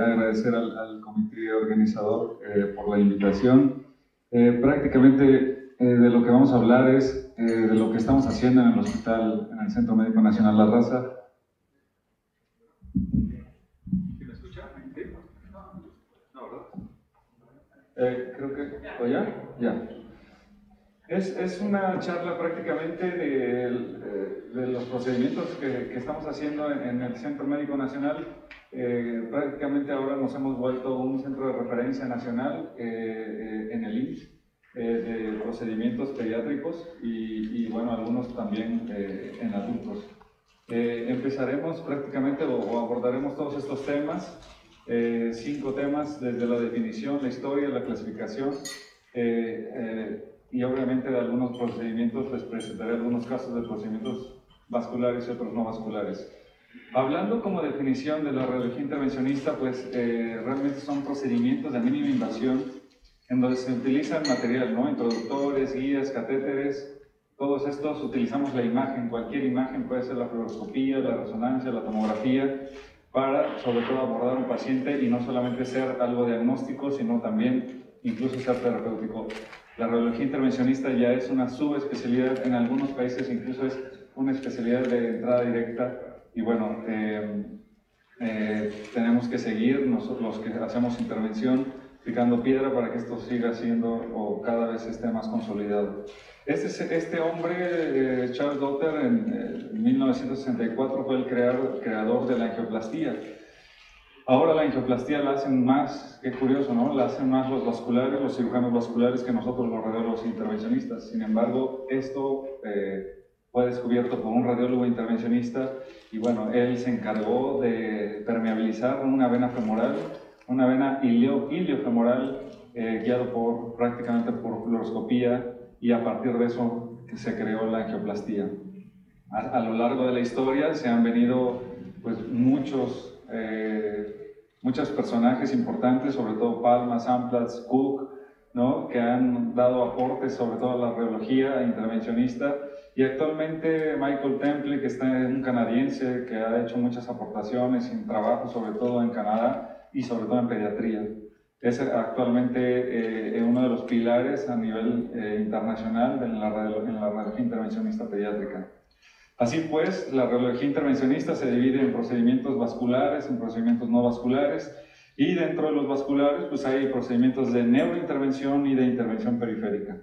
agradecer al comité organizador por la invitación. Prácticamente de lo que vamos a hablar es de lo que estamos haciendo en el hospital, en el Centro Médico Nacional La Raza. ¿Sí me escucha? No, ¿verdad? Creo que... ¿O ya? Ya. Es una charla prácticamente de los procedimientos que estamos haciendo en el Centro Médico Nacional. Prácticamente ahora nos hemos vuelto un centro de referencia nacional en el IMSS de procedimientos pediátricos y bueno, algunos también en adultos. Empezaremos prácticamente o abordaremos todos estos temas, 5 temas, desde la definición, la historia, la clasificación, y obviamente de algunos procedimientos. Les presentaré algunos casos de procedimientos vasculares y otros no vasculares. Hablando como definición de la radiología intervencionista, pues realmente son procedimientos de mínima invasión en donde se utiliza el material, ¿no? Introductores, guías, catéteres. Todos estos utilizamos la imagen, cualquier imagen, puede ser la fluoroscopía, la resonancia, la tomografía, para sobre todo abordar a un paciente y no solamente ser algo diagnóstico, sino también incluso ser terapéutico. La radiología intervencionista ya es una subespecialidad, en algunos países incluso es una especialidad de entrada directa y bueno, tenemos que seguir nosotros los que hacemos intervención picando piedra para que esto siga siendo o cada vez esté más consolidado. Este hombre, Charles Dotter, en 1964 fue el creador de la angioplastía. Ahora la angioplastía la hacen más, qué curioso, ¿no? La hacen más los vasculares, los cirujanos vasculares, que nosotros los radiólogos intervencionistas. Sin embargo, esto fue descubierto por un radiólogo intervencionista y bueno, él se encargó de permeabilizar una vena femoral, una vena iliofemoral, guiado prácticamente por fluoroscopía, y a partir de eso se creó la angioplastía. A lo largo de la historia se han venido pues muchos personajes importantes, sobre todo Palmas, Amplatz, Cook, ¿no? Que han dado aportes sobre todo a la radiología intervencionista, y actualmente Michael Temple, que es un canadiense que ha hecho muchas aportaciones en trabajo sobre todo en Canadá y sobre todo en pediatría. Es actualmente uno de los pilares a nivel internacional en la radiología intervencionista pediátrica. Así pues, la radiología intervencionista se divide en procedimientos vasculares, en procedimientos no vasculares, y dentro de los vasculares pues hay procedimientos de neurointervención y de intervención periférica.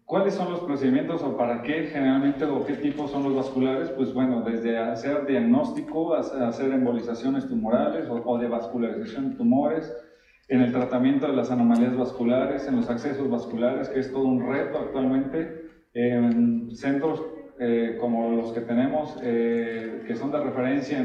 ¿Cuáles son los procedimientos o para qué generalmente o qué tipo son los vasculares? Pues bueno, desde hacer diagnóstico, hacer embolizaciones tumorales o de vascularización de tumores, en el tratamiento de las anomalías vasculares, en los accesos vasculares, que es todo un reto actualmente, en centros como los que tenemos, que son de referencia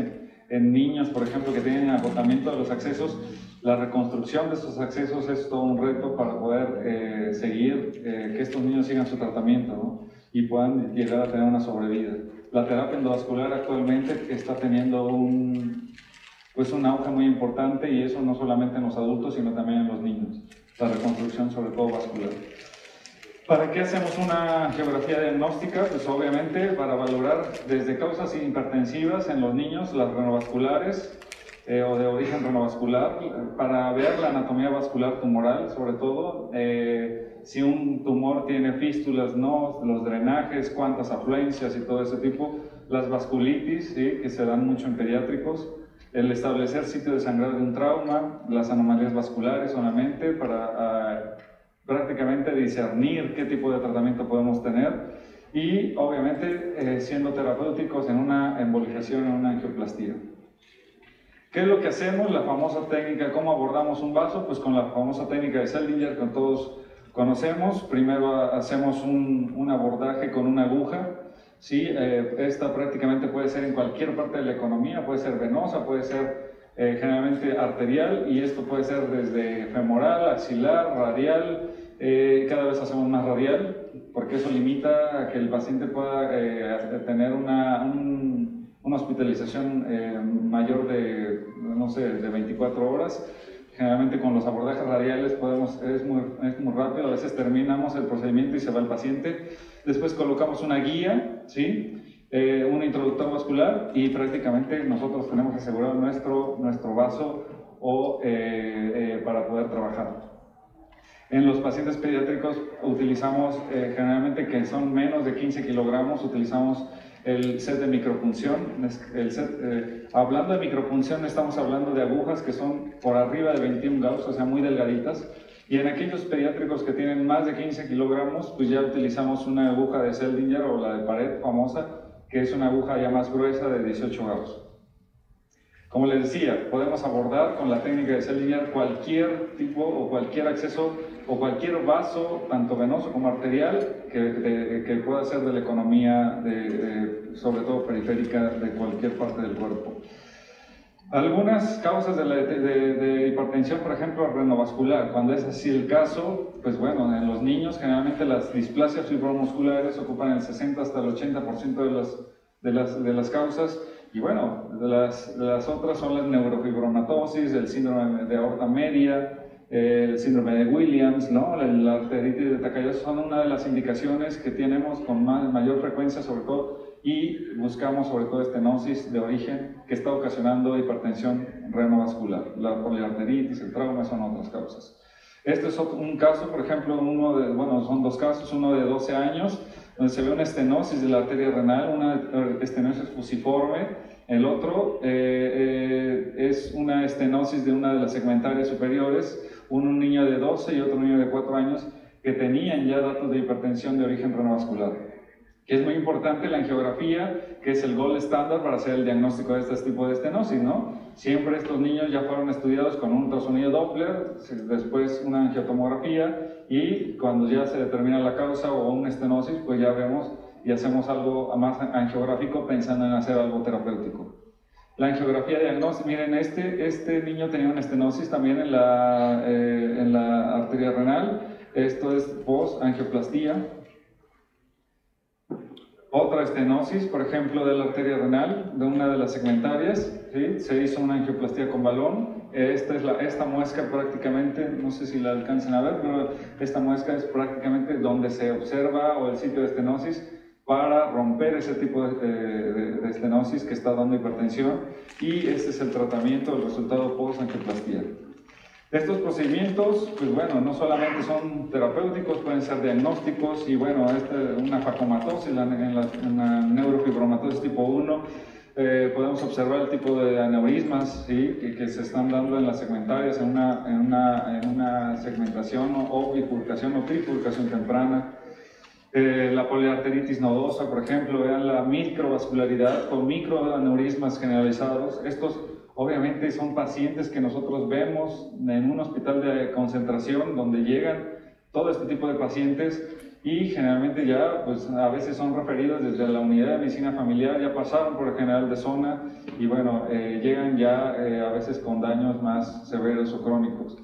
en niños, por ejemplo, que tienen agotamiento de los accesos. La reconstrucción de estos accesos es todo un reto para poder seguir, que estos niños sigan su tratamiento, ¿no? Y puedan llegar a tener una sobrevida. La terapia endovascular actualmente está teniendo un auge muy importante, y eso no solamente en los adultos, sino también en los niños. La reconstrucción sobre todo vascular. ¿Para qué hacemos una geografía diagnóstica? Pues obviamente para valorar desde causas hipertensivas en los niños, las renovasculares o de origen renovascular, para ver la anatomía vascular tumoral, sobre todo, si un tumor tiene fístulas, no, los drenajes, cuántas afluencias y todo ese tipo, las vasculitis, ¿sí? Que se dan mucho en pediátricos, el establecer sitio de sangrado de un trauma, las anomalías vasculares solamente para prácticamente discernir qué tipo de tratamiento podemos tener, y obviamente siendo terapéuticos en una embolización, en una angioplastía. ¿Qué es lo que hacemos? La famosa técnica, ¿cómo abordamos un vaso? Pues con la famosa técnica de Seldinger que todos conocemos. Primero hacemos un abordaje con una aguja, ¿sí? Esta prácticamente puede ser en cualquier parte de la economía, puede ser venosa, puede ser generalmente arterial, y esto puede ser desde femoral, axilar, radial. Cada vez hacemos más radial, porque eso limita a que el paciente pueda tener una hospitalización mayor de, no sé, de 24 horas. Generalmente con los abordajes radiales es muy rápido, a veces terminamos el procedimiento y se va el paciente. Después colocamos una guía, ¿sí? un introductor vascular y prácticamente nosotros tenemos asegurado nuestro vaso para poder trabajar. En los pacientes pediátricos utilizamos generalmente, que son menos de 15 kilogramos, utilizamos el set de micropunción. Hablando de micropunción, estamos hablando de agujas que son por arriba de 21 Gauss, o sea, muy delgaditas. Y en aquellos pediátricos que tienen más de 15 kilogramos, pues ya utilizamos una aguja de Seldinger o la de pared famosa, que es una aguja ya más gruesa de 18 Gauss. Como les decía, podemos abordar con la técnica de Seldinger cualquier tipo o cualquier acceso o cualquier vaso, tanto venoso como arterial, que pueda ser de la economía, sobre todo periférica, de cualquier parte del cuerpo. Algunas causas de hipertensión, por ejemplo, renovascular. Cuando es así el caso, pues bueno, en los niños generalmente las displasias fibromusculares ocupan el 60 hasta el 80% de las causas. Y bueno, las otras son la neurofibromatosis, el síndrome de aorta media, el síndrome de Williams, ¿no? La arteritis de Takayasu son una de las indicaciones que tenemos con mayor frecuencia, sobre todo, y buscamos sobre todo estenosis de origen que está ocasionando hipertensión renovascular. La poliarteritis, el trauma son otras causas. Este es un caso, por ejemplo, son dos casos, uno de 12 años, donde se ve una estenosis de la arteria renal, una estenosis fusiforme. El otro es una estenosis de una de las segmentarias superiores, un niño de 12 y otro niño de 4 años que tenían ya datos de hipertensión de origen renovascular. Que es muy importante la angiografía, que es el gold estándar para hacer el diagnóstico de este tipo de estenosis, ¿no? Siempre estos niños ya fueron estudiados con un ultrasonido Doppler, después una angiotomografía, y cuando ya se determina la causa o una estenosis, pues ya vemos y hacemos algo más angiográfico pensando en hacer algo terapéutico. La angiografía diagnóstica, miren, este niño tenía una estenosis también en la arteria renal. Esto es post-angioplastía. Otra estenosis, por ejemplo, de la arteria renal, de una de las segmentarias, ¿sí? Se hizo una angioplastía con balón. Esta muesca prácticamente, no sé si la alcancen a ver, pero esta muesca es prácticamente donde se observa o el sitio de estenosis para romper ese tipo de estenosis que está dando hipertensión, y este es el tratamiento, el resultado post-angioplastía. Estos procedimientos, pues bueno, no solamente son terapéuticos, pueden ser diagnósticos, y bueno, una facomatosis, en la neurofibromatosis tipo 1, podemos observar el tipo de aneurismas, ¿sí? que se están dando en las segmentarias, en una segmentación o bifurcación o trifurcación temprana. La poliarteritis nodosa, por ejemplo, vean la microvascularidad con microaneurismas generalizados. Estos obviamente son pacientes que nosotros vemos en un hospital de concentración donde llegan todo este tipo de pacientes, y generalmente ya, pues a veces son referidos desde la unidad de medicina familiar, ya pasaron por el general de zona y bueno, llegan ya a veces con daños más severos o crónicos.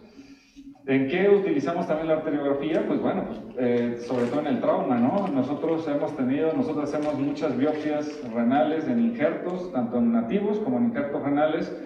¿En qué utilizamos también la arteriografía? Pues bueno, sobre todo en el trauma, ¿no? Nosotros hacemos muchas biopsias renales en injertos, tanto en nativos como en injertos renales,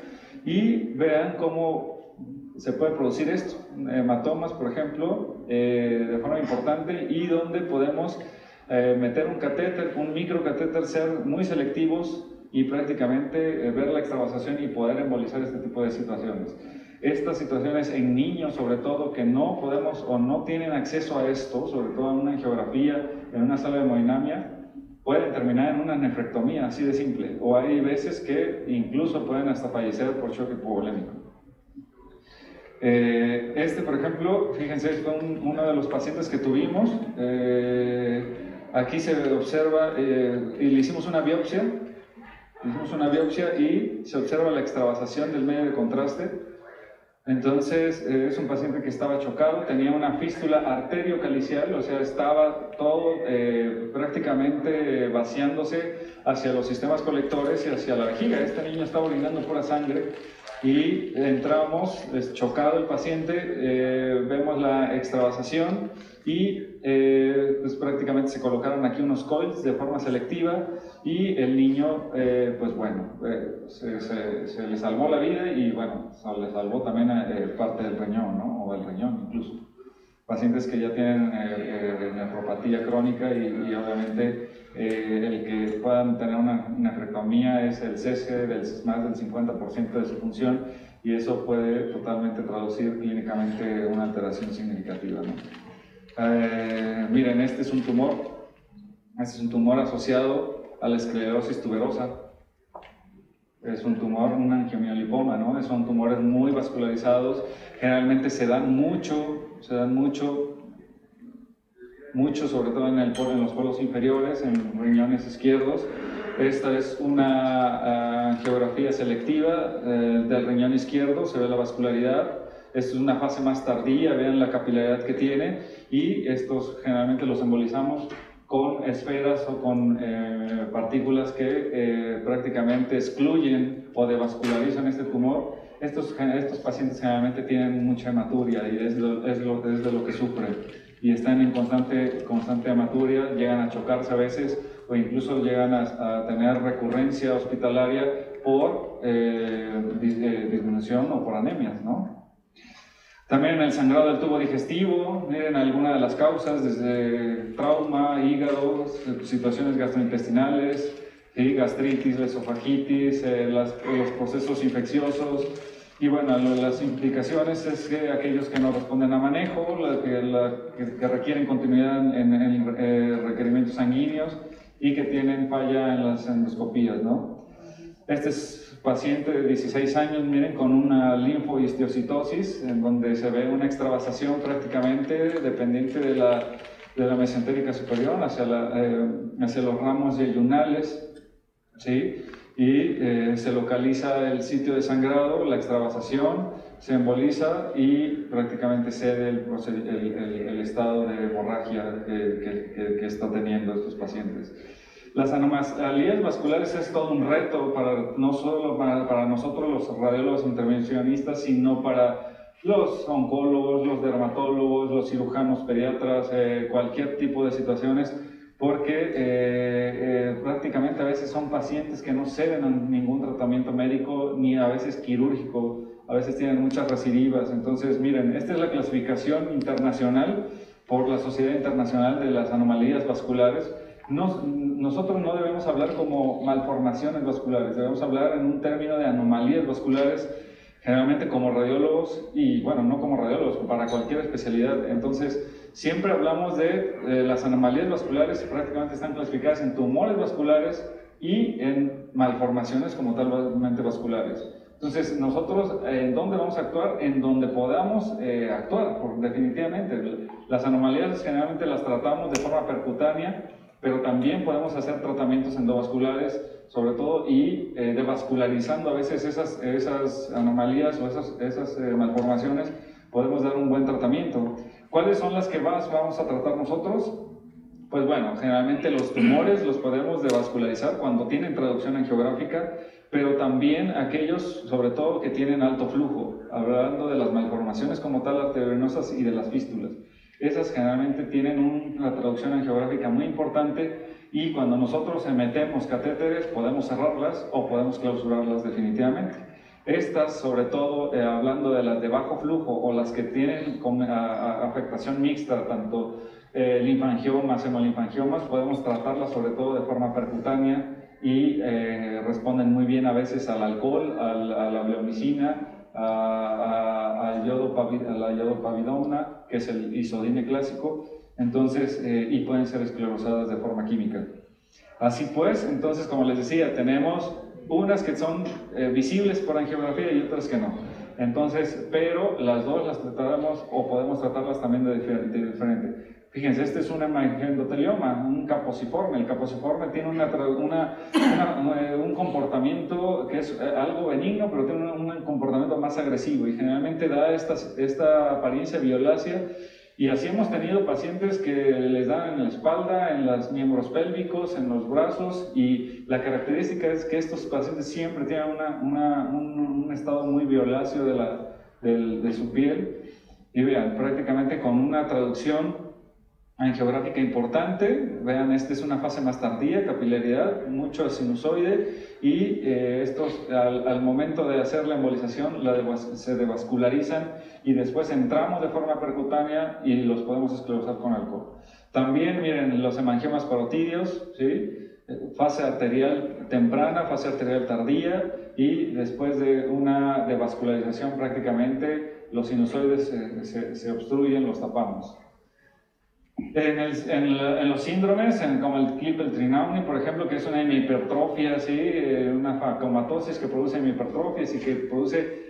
y vean cómo se puede producir esto, hematomas, por ejemplo, de forma importante, y donde podemos meter un catéter, un microcatéter, ser muy selectivos y prácticamente ver la extravasación y poder embolizar este tipo de situaciones. Estas situaciones en niños, sobre todo, que no podemos o no tienen acceso a esto, sobre todo en una angiografía, en una sala de hemodinamia, pueden terminar en una nefrectomía, así de simple. O hay veces que incluso pueden hasta fallecer por choque hipovolémico. Por ejemplo, fíjense, fue uno de los pacientes que tuvimos. Aquí se observa, y le hicimos una biopsia. Y se observa la extravasación del medio de contraste. Entonces, es un paciente que estaba chocado, tenía una fístula arteriocalicial, o sea, estaba todo prácticamente vaciándose hacia los sistemas colectores y hacia la vejiga. Este niño estaba orinando pura sangre y entramos, chocado el paciente, vemos la extravasación y pues prácticamente se colocaron aquí unos coils de forma selectiva, y el niño, pues bueno, se le salvó la vida, y bueno, se le salvó también parte del riñón, ¿no? O el riñón incluso. pacientes que ya tienen nefropatía crónica y obviamente el que puedan tener una nefrectomía es el cese del más del 50% de su función, y eso puede totalmente traducir clínicamente una alteración significativa, ¿no? Miren, este es un tumor asociado a la esclerosis tuberosa. Es un tumor, un angiomiolipoma, ¿no? Son tumores muy vascularizados, generalmente se dan mucho, sobre todo en los polos inferiores, en riñones izquierdos. Esta es una geografía selectiva del riñón izquierdo, se ve la vascularidad. Esta es una fase más tardía, vean la capilaridad que tiene, y estos generalmente los embolizamos con esferas o con partículas que prácticamente excluyen o devascularizan este tumor. Estos pacientes generalmente tienen mucha hematuria y es de lo que sufren, y están en constante hematuria, llegan a chocarse a veces o incluso llegan a tener recurrencia hospitalaria por disminución o por anemias, ¿no? También el sangrado del tubo digestivo, miren algunas de las causas, desde trauma, hígado, situaciones gastrointestinales, ¿sí? Gastritis, esofagitis, los procesos infecciosos. Y bueno, las implicaciones es que aquellos que no responden a manejo, que requieren continuidad en requerimientos sanguíneos y que tienen falla en las endoscopías, ¿no? Este es paciente de 16 años, miren, con una linfohistiocytosis, en donde se ve una extravasación prácticamente dependiente de la mesentérica superior hacia los ramos yeyunales, ¿sí? Y se localiza el sitio de sangrado, la extravasación, se emboliza y prácticamente cede el estado de hemorragia que está teniendo estos pacientes. Las anomalías vasculares es todo un reto no solo para nosotros los radiólogos intervencionistas, sino para los oncólogos, los dermatólogos, los cirujanos pediatras, cualquier tipo de situaciones, porque prácticamente a veces son pacientes que no ceden a ningún tratamiento médico ni a veces quirúrgico, a veces tienen muchas recidivas. Entonces, miren, esta es la clasificación internacional por la Sociedad Internacional de las Anomalías Vasculares. Nosotros no debemos hablar como malformaciones vasculares, debemos hablar en un término de anomalías vasculares, generalmente como radiólogos, y bueno, no como radiólogos, para cualquier especialidad. Entonces, siempre hablamos de las anomalías vasculares, prácticamente están clasificadas en tumores vasculares y en malformaciones como talmente vasculares. Entonces, nosotros, ¿en dónde vamos a actuar? En donde podamos actuar, definitivamente. Las anomalías generalmente las tratamos de forma percutánea, pero también podemos hacer tratamientos endovasculares, sobre todo, y devascularizando a veces esas anomalías o esas malformaciones, podemos dar un buen tratamiento. ¿Cuáles son las que vamos a tratar nosotros? Pues bueno, generalmente los tumores los podemos devascularizar cuando tienen traducción angiográfica, pero también aquellos, sobre todo, que tienen alto flujo, hablando de las malformaciones como tal arteriovenosas y de las fístulas. Esas generalmente tienen una traducción angiográfica muy importante, y cuando nosotros metemos catéteres podemos cerrarlas o podemos clausurarlas definitivamente. Estas, sobre todo, hablando de las de bajo flujo o las que tienen afectación mixta, tanto linfangiomas, hemolinfangiomas, podemos tratarlas sobre todo de forma percutánea y responden muy bien a veces al alcohol, a la bleomicina, a la iodopavidona, que es el isodine clásico. Entonces, y pueden ser esclerosadas de forma química. Así pues, entonces, como les decía, tenemos unas que son visibles por angiografía y otras que no. Entonces, pero las dos las trataremos o podemos tratarlas también de diferente. Fíjense, este es un endotelioma, un caposiforme. El caposiforme tiene un comportamiento que es algo benigno, pero tiene un comportamiento más agresivo y generalmente da esta apariencia violácea. Y así hemos tenido pacientes que les dan en la espalda, en los miembros pélvicos, en los brazos, y la característica es que estos pacientes siempre tienen un estado muy violáceo de su piel. Y vean, prácticamente con una traducción angiográfica importante. Vean, esta es una fase más tardía, capilaridad, mucho sinusoide, y estos al momento de hacer la embolización se devascularizan y después entramos de forma percutánea y los podemos esclerosar con alcohol. También miren los hemangiomas parotídeos, ¿sí? Fase arterial temprana, fase arterial tardía, y después de una devascularización prácticamente los sinusoides se obstruyen, los tapamos. En los síndromes, como el Klippel-Trenaunay, por ejemplo, que es una hemihipertrofia, ¿sí? Una facomatosis que produce hemihipertrofias y que produce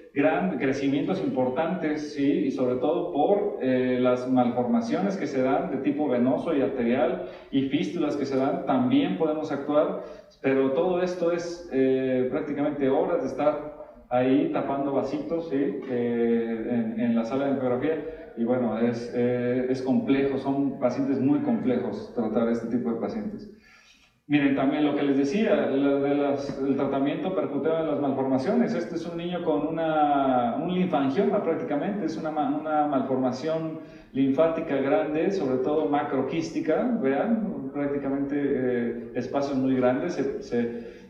crecimientos importantes, ¿sí? Y sobre todo por las malformaciones que se dan de tipo venoso y arterial y fístulas que se dan, también podemos actuar, pero todo esto es prácticamente horas de estar ahí tapando vasitos, ¿sí? En la sala de angiografía. Y bueno, es complejo, son pacientes muy complejos tratar este tipo de pacientes. Miren, también lo que les decía, el tratamiento percutáneo de las malformaciones. Este es un niño con un linfangioma prácticamente, es una malformación linfática grande, sobre todo macroquística, vean, prácticamente espacios muy grandes,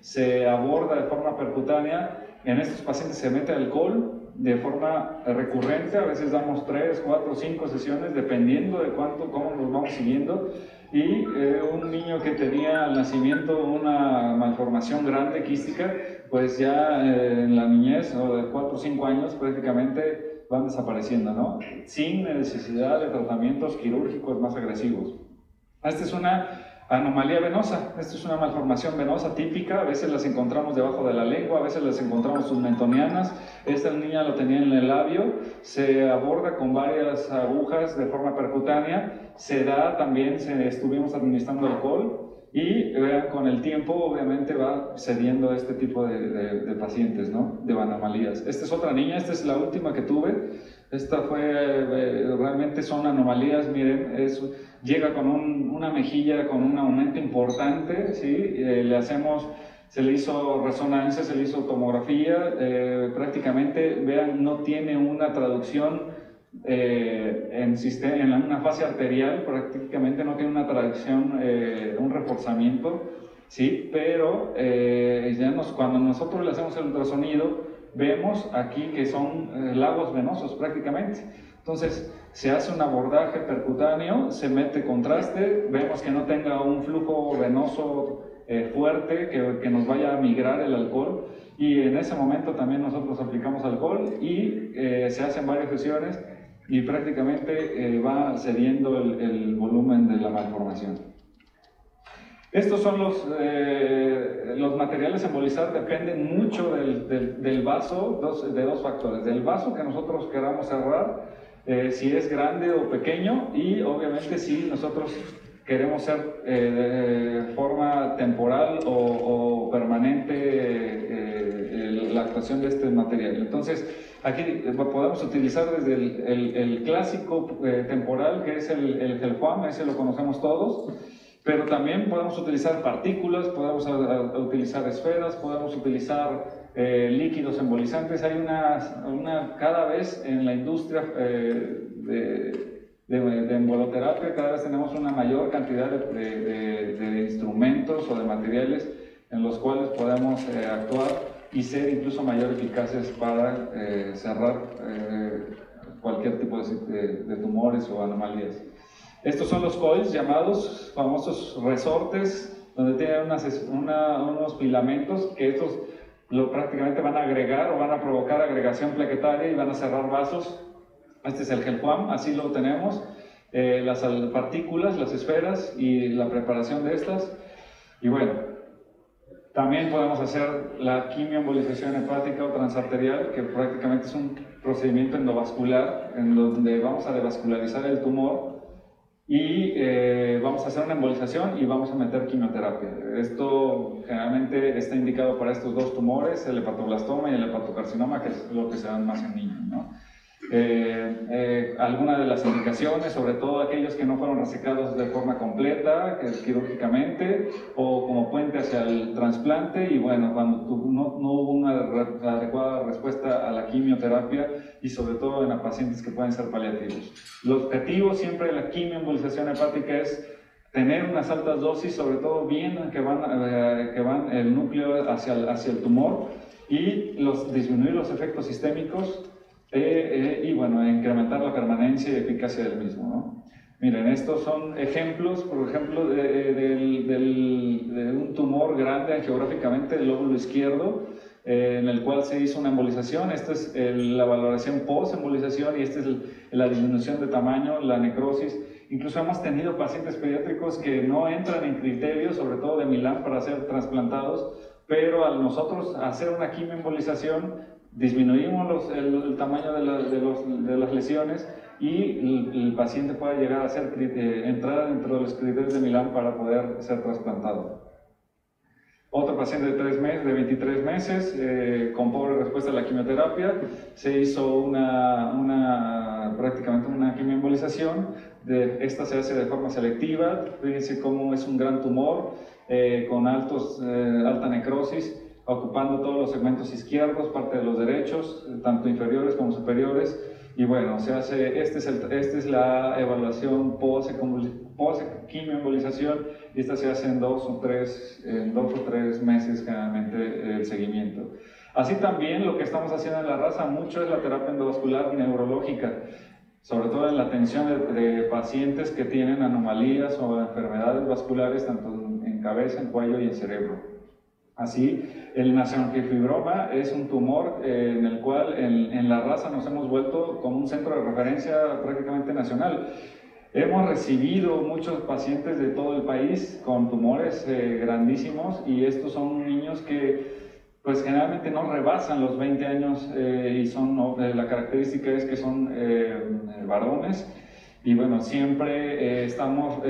se aborda de forma percutánea. En estos pacientes se mete alcohol de forma recurrente, a veces damos 3, 4, 5 sesiones, dependiendo de cómo nos vamos siguiendo. Y un niño que tenía al nacimiento una malformación grande, quística, pues ya en la niñez, o de 4 o 5 años, prácticamente van desapareciendo, ¿no? Sin necesidad de tratamientos quirúrgicos más agresivos. Esta es una anomalía venosa, esta es una malformación venosa típica, a veces las encontramos debajo de la lengua, a veces las encontramos submentonianas. Esta niña lo tenía en el labio, se aborda con varias agujas de forma percutánea, se da también, estuvimos administrando alcohol, y vean, con el tiempo obviamente va cediendo este tipo de pacientes, ¿no? De anomalías. Esta es otra niña, esta es la última que tuve. Esta realmente son anomalías, miren, llega con una mejilla con un aumento importante, ¿sí? Se le hizo resonancia, se le hizo tomografía, prácticamente, vean, no tiene una traducción en una fase arterial, prácticamente no tiene una traducción, un reforzamiento, ¿sí? Pero cuando nosotros le hacemos el ultrasonido, vemos aquí que son lagos venosos prácticamente. Entonces se hace un abordaje percutáneo, se mete contraste, vemos que no tenga un flujo venoso fuerte que nos vaya a migrar el alcohol, y en ese momento también nosotros aplicamos alcohol y se hacen varias sesiones y prácticamente va cediendo el volumen de la malformación. Estos son los materiales a embolizar, dependen mucho del vaso, de dos factores: del vaso que nosotros queramos cerrar, si es grande o pequeño, y obviamente si nosotros queremos ser de forma temporal o permanente la actuación de este material. Entonces, aquí podemos utilizar desde el clásico temporal, que es el Gelfoam, ese lo conocemos todos. Pero también podemos utilizar partículas, podemos utilizar esferas, podemos utilizar líquidos embolizantes. Hay cada vez en la industria de emboloterapia, cada vez tenemos una mayor cantidad de instrumentos o de materiales en los cuales podemos actuar y ser incluso mayor eficaces para cerrar cualquier tipo de tumores o anomalías. Estos son los coils, llamados famosos resortes, donde tienen unos filamentos que estos prácticamente van a agregar o van a provocar agregación plaquetaria y van a cerrar vasos. Este es el Gelfoam, así lo tenemos. Las partículas, las esferas y la preparación de estas. Y bueno, también podemos hacer la quimioembolización hepática o transarterial, que prácticamente es un procedimiento endovascular en donde vamos a devascularizar el tumor y vamos a hacer una embolización y vamos a meter quimioterapia. Esto generalmente está indicado para estos dos tumores, el hepatoblastoma y el hepatocarcinoma, que es lo que se dan más en niños, ¿no? Algunas de las indicaciones, sobre todo aquellos que no fueron resecados de forma completa, quirúrgicamente, o como puente hacia el trasplante, y bueno, cuando no hubo una adecuada respuesta a la quimioterapia, y sobre todo en los pacientes que pueden ser paliativos. El objetivo siempre de la quimioembolización hepática es tener unas altas dosis, sobre todo bien que van el núcleo hacia el tumor, y disminuir los efectos sistémicos, y bueno, incrementar la permanencia y eficacia del mismo, ¿no? Miren, estos son ejemplos, por ejemplo, de un tumor grande angiográficamente del lóbulo izquierdo, en el cual se hizo una embolización. Esta es la valoración post-embolización, y esta es la disminución de tamaño, la necrosis. Incluso hemos tenido pacientes pediátricos que no entran en criterios, sobre todo de Milán, para ser trasplantados, pero al nosotros hacer una quimioembolización, disminuimos el tamaño de las lesiones, y el paciente puede llegar a entrar dentro de los criterios de Milán para poder ser trasplantado. Otro paciente de 23 meses, con pobre respuesta a la quimioterapia, se hizo prácticamente una quimioembolización. Esta se hace de forma selectiva. Fíjense cómo es un gran tumor, con alta necrosis, ocupando todos los segmentos izquierdos, parte de los derechos, tanto inferiores como superiores. Y bueno, esta es la evaluación post-quimioembolización, y esta se hace en 2 o 3 meses generalmente el seguimiento. Así también lo que estamos haciendo en la raza mucho es la terapia endovascular neurológica, sobre todo en la atención de pacientes que tienen anomalías o enfermedades vasculares tanto en cabeza, en cuello y en cerebro. Así, el nasoangiofibroma es un tumor en el cual en la raza nos hemos vuelto como un centro de referencia prácticamente nacional. Hemos recibido muchos pacientes de todo el país con tumores grandísimos, y estos son niños que pues generalmente no rebasan los 20 años, y la característica es que son varones. Y bueno, siempre estamos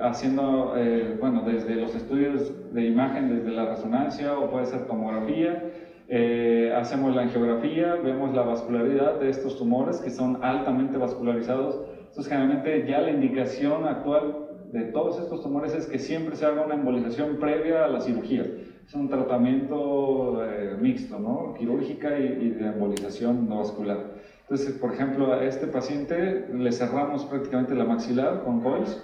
haciendo, bueno, desde los estudios de imagen, desde la resonancia, o puede ser tomografía, hacemos la angiografía, vemos la vascularidad de estos tumores que son altamente vascularizados. Entonces, generalmente ya la indicación actual de todos estos tumores es que siempre se haga una embolización previa a la cirugía. Es un tratamiento mixto, ¿no? Quirúrgica y de embolización no vascular. Entonces, por ejemplo, a este paciente le cerramos prácticamente la maxilar con coils.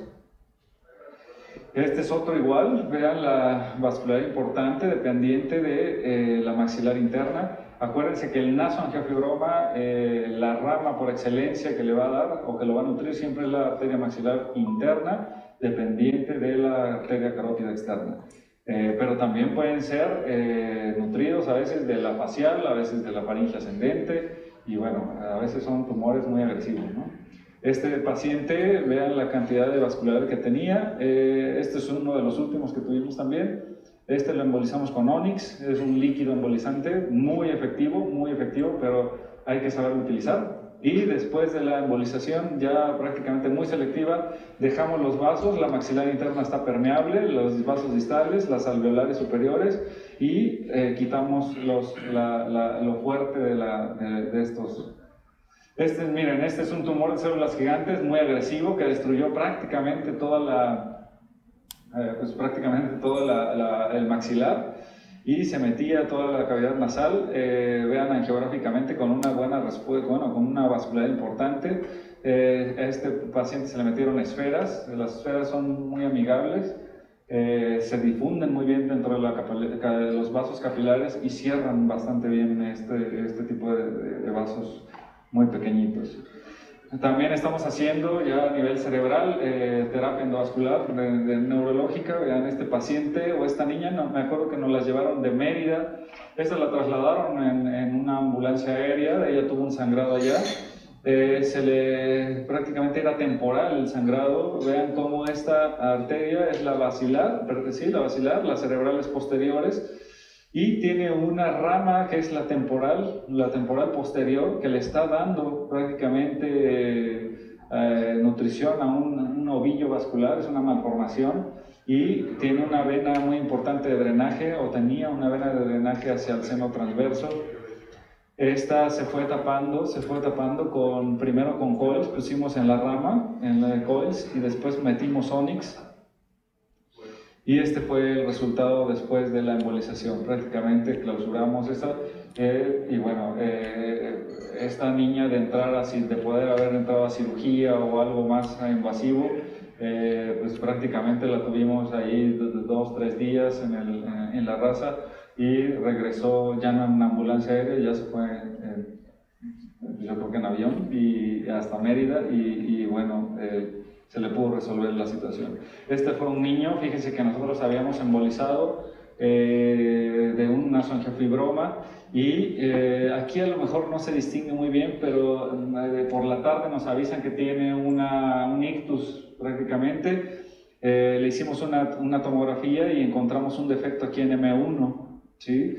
Este es otro igual, vean la vascularidad importante dependiente de la maxilar interna. Acuérdense que el nasoangiofibroma, la rama por excelencia que le va a dar o que lo va a nutrir siempre es la arteria maxilar interna, dependiente de la arteria carótida externa. Pero también pueden ser nutridos a veces de la facial, a veces de la faringe ascendente, y bueno, a veces son tumores muy agresivos, ¿no? Este paciente, vean la cantidad de vascularidad que tenía. Este es uno de los últimos que tuvimos también. Este lo embolizamos con Onyx, es un líquido embolizante muy efectivo, pero hay que saberlo utilizar. Y después de la embolización, ya prácticamente muy selectiva, dejamos los vasos, la maxilar interna está permeable, los vasos distales, las alveolares superiores, y quitamos lo fuerte de estos. Miren, este es un tumor de células gigantes muy agresivo que destruyó prácticamente el maxilar, y se metía toda la cavidad nasal. Vean angiográficamente con una buena respuesta, con una vascularidad importante. A este paciente se le metieron esferas. Las esferas son muy amigables, se difunden muy bien dentro de los vasos capilares y cierran bastante bien este tipo de vasos muy pequeñitos. También estamos haciendo ya a nivel cerebral terapia endovascular neurológica. Vean este paciente o esta niña, me acuerdo que nos las llevaron de Mérida. Esta la trasladaron en una ambulancia aérea, ella tuvo un sangrado allá. Prácticamente era temporal el sangrado. Vean cómo esta arteria es la basilar, las cerebrales posteriores, y tiene una rama que es la temporal posterior, que le está dando prácticamente nutrición a un ovillo vascular. Es una malformación, y tiene una vena muy importante de drenaje, o tenía una vena de drenaje hacia el seno transverso. Esta se fue tapando primero con coils, pusimos en la rama, en la de coils, y después metimos Onyx. Y este fue el resultado después de la embolización. Prácticamente clausuramos esta. Y bueno, esta niña de entrar así, de poder haber entrado a cirugía o algo más invasivo, pues prácticamente la tuvimos ahí 2-3 días en la raza, y regresó ya no en una ambulancia aérea, ya se fue, yo creo que en avión, y hasta Mérida, y bueno, se le pudo resolver la situación. Este fue un niño, fíjense que nosotros habíamos embolizado de un nasoangiofibroma, y aquí a lo mejor no se distingue muy bien, pero por la tarde nos avisan que tiene un ictus prácticamente. Le hicimos una tomografía y encontramos un defecto aquí en M1, ¿sí?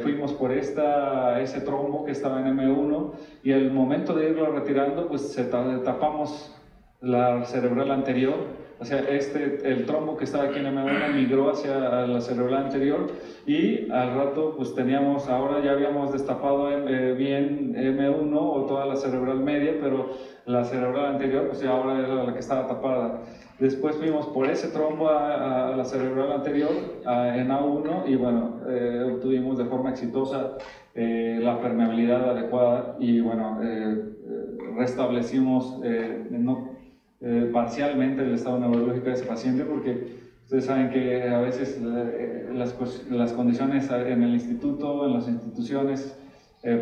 Fuimos por ese trombo que estaba en M1, y al momento de irlo retirando, pues tapamos la cerebral anterior. O sea, el trombo que estaba aquí en M1 migró hacia la cerebral anterior, y al rato pues ahora ya habíamos destapado bien M1 o toda la cerebral media, pero la cerebral anterior pues ya ahora era la que estaba tapada. Después fuimos por ese trombo a la cerebral anterior, en A1, y bueno, obtuvimos de forma exitosa la permeabilidad adecuada, y bueno, restablecimos parcialmente el estado neurológico de ese paciente, porque ustedes saben que a veces las condiciones en el instituto, en las instituciones,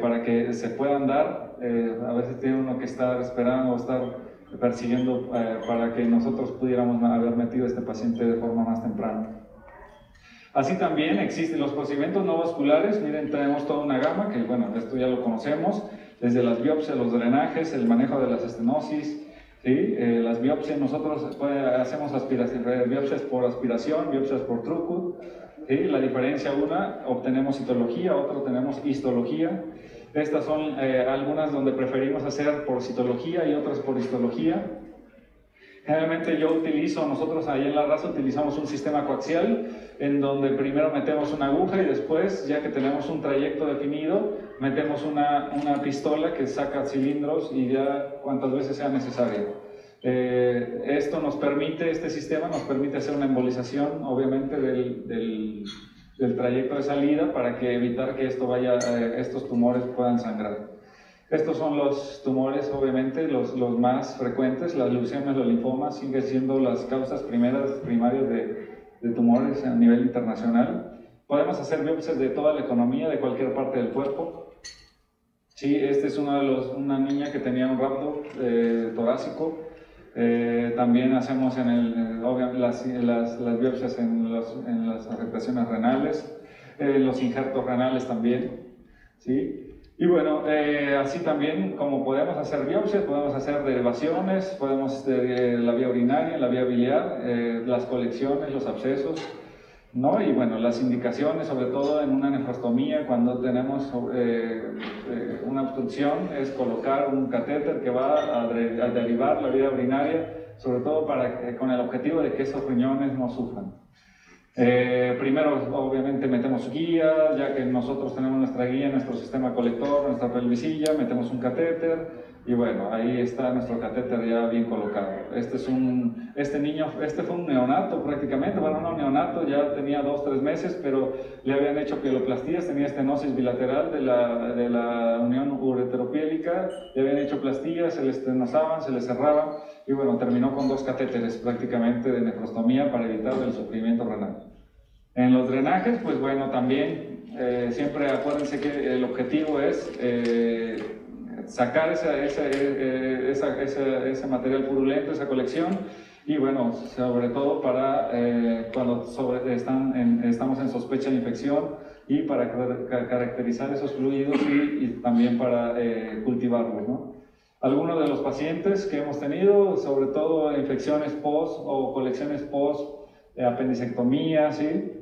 para que se puedan dar, a veces tiene uno que estar esperando o estar persiguiendo para que nosotros pudiéramos haber metido a este paciente de forma más temprana. Así también existen los procedimientos no vasculares. Miren, tenemos toda una gama que, bueno, esto ya lo conocemos, desde las biopsias, los drenajes, el manejo de las estenosis, ¿sí? Las biopsias, nosotros hacemos biopsias por aspiración, biopsias por throughput, ¿sí? La diferencia, una, obtenemos citología, otra tenemos histología. Estas son algunas donde preferimos hacer por citología y otras por histología. Generalmente nosotros ahí en la raza utilizamos un sistema coaxial, en donde primero metemos una aguja y después, ya que tenemos un trayecto definido, metemos una pistola que saca cilindros y ya cuantas veces sea necesario. Este sistema nos permite hacer una embolización, obviamente, del trayecto de salida, para evitar que estos tumores puedan sangrar. Estos son los tumores, obviamente, los más frecuentes. Las leucemias, los linfomas siguen siendo las causas primarias de tumores a nivel internacional. Podemos hacer biopsias de toda la economía, de cualquier parte del cuerpo. Sí, este es una niña que tenía un rapto torácico. También hacemos las biopsias en las afectaciones renales, los injertos renales también, ¿sí? Y bueno, así también como podemos hacer biopsias, podemos hacer derivaciones, podemos la vía urinaria, la vía biliar, las colecciones, los abscesos, ¿no? Y bueno, las indicaciones, sobre todo en una nefrostomía, cuando tenemos una obstrucción, es colocar un catéter que va a derivar la vía urinaria, sobre todo con el objetivo de que esos riñones no sufran. Primero, obviamente, metemos guía, ya que nosotros tenemos nuestra guía, nuestro sistema colector, nuestra pelvisilla, metemos un catéter, y bueno, ahí está nuestro catéter ya bien colocado. Este fue un neonato prácticamente, bueno, no neonato, ya tenía 2-3 meses, pero le habían hecho pieloplastías, tenía estenosis bilateral de la unión ureteropiélica, le habían hecho plastillas, se le estenosaban, se le cerraban, y bueno, terminó con 2 catéteres prácticamente de nefrostomía para evitar el sufrimiento renal. En los drenajes, pues bueno, también siempre acuérdense que el objetivo es sacar ese material purulento, esa colección, y bueno, sobre todo para cuando estamos en sospecha de infección, y para caracterizar esos fluidos y también para cultivarlos, ¿no? Algunos de los pacientes que hemos tenido, sobre todo infecciones post o colecciones post apendicectomía, ¿sí?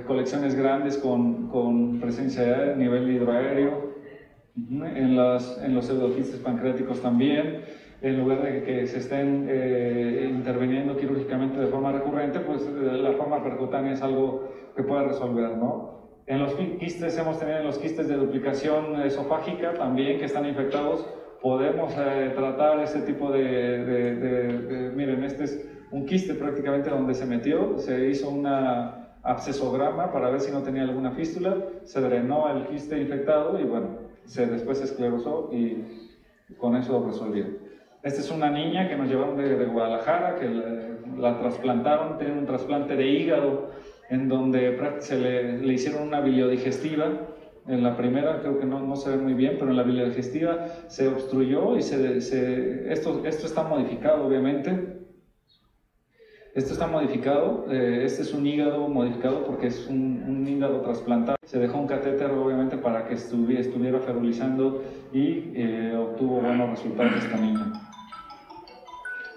Colecciones grandes con presencia a nivel hidroaéreo, en los pseudoquistes pancreáticos también. En lugar de que se estén interviniendo quirúrgicamente de forma recurrente, pues la forma percutánea es algo que puede resolver, ¿no? En los quistes hemos tenido los quistes de duplicación esofágica también que están infectados. Podemos tratar ese tipo miren, este es un quiste prácticamente donde se metió, se hizo una abscesograma para ver si no tenía alguna fístula, se drenó el quiste infectado y bueno, después se esclerosó y con eso resolvió. Esta es una niña que nos llevaron de Guadalajara, que la trasplantaron, tiene un trasplante de hígado en donde le hicieron una biliodigestiva. En la primera creo que no se ve muy bien, pero en la biliodigestiva se obstruyó y esto está modificado obviamente. Esto está modificado, este es un hígado modificado porque es un hígado trasplantado. Se dejó un catéter obviamente para que estuviera ferulizando y obtuvo buenos resultados esta niña.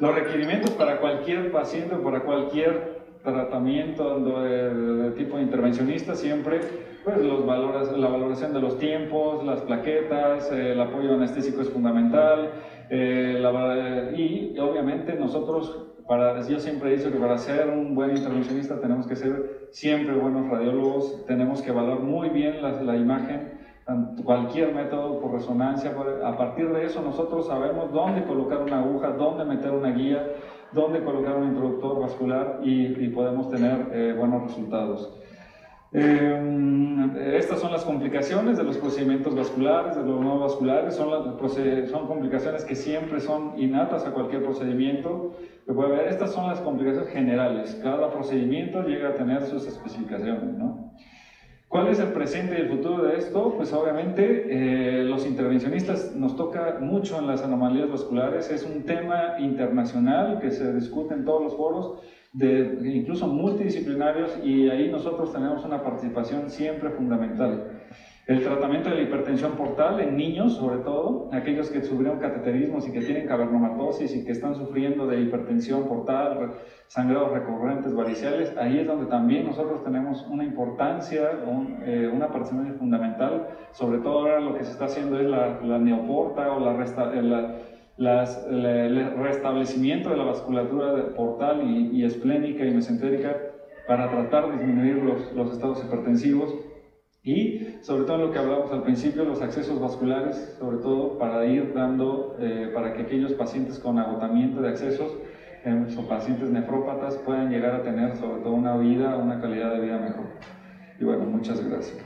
Los requerimientos para cualquier paciente, para cualquier tratamiento de tipo intervencionista, siempre pues la valoración de los tiempos, las plaquetas, el apoyo anestésico es fundamental, y obviamente nosotros, yo siempre he dicho que para ser un buen intervencionista tenemos que ser siempre buenos radiólogos, tenemos que evaluar muy bien la imagen, cualquier método por resonancia. A partir de eso nosotros sabemos dónde colocar una aguja, dónde meter una guía, dónde colocar un introductor vascular y podemos tener buenos resultados. Estas son las complicaciones de los procedimientos vasculares, de los no vasculares, son complicaciones que siempre son innatas a cualquier procedimiento que puede haber. Estas son las complicaciones generales, cada procedimiento llega a tener sus especificaciones, ¿no? ¿Cuál es el presente y el futuro de esto? Pues obviamente los intervencionistas nos toca mucho en las anomalías vasculares, es un tema internacional que se discute en todos los foros, incluso multidisciplinarios, y ahí nosotros tenemos una participación siempre fundamental. El tratamiento de la hipertensión portal en niños, sobre todo, aquellos que sufrieron cateterismos y que tienen cavernomatosis y que están sufriendo de hipertensión portal, sangrados recurrentes, variciales, ahí es donde también nosotros tenemos una importancia, una participación fundamental. Sobre todo ahora lo que se está haciendo es la neoporta o el restablecimiento de la vasculatura portal y esplénica y mesentérica para tratar de disminuir los estados hipertensivos. Y sobre todo lo que hablábamos al principio, los accesos vasculares, sobre todo para ir dando, para que aquellos pacientes con agotamiento de accesos, o pacientes nefrópatas, puedan llegar a tener sobre todo una calidad de vida mejor. Y bueno, muchas gracias.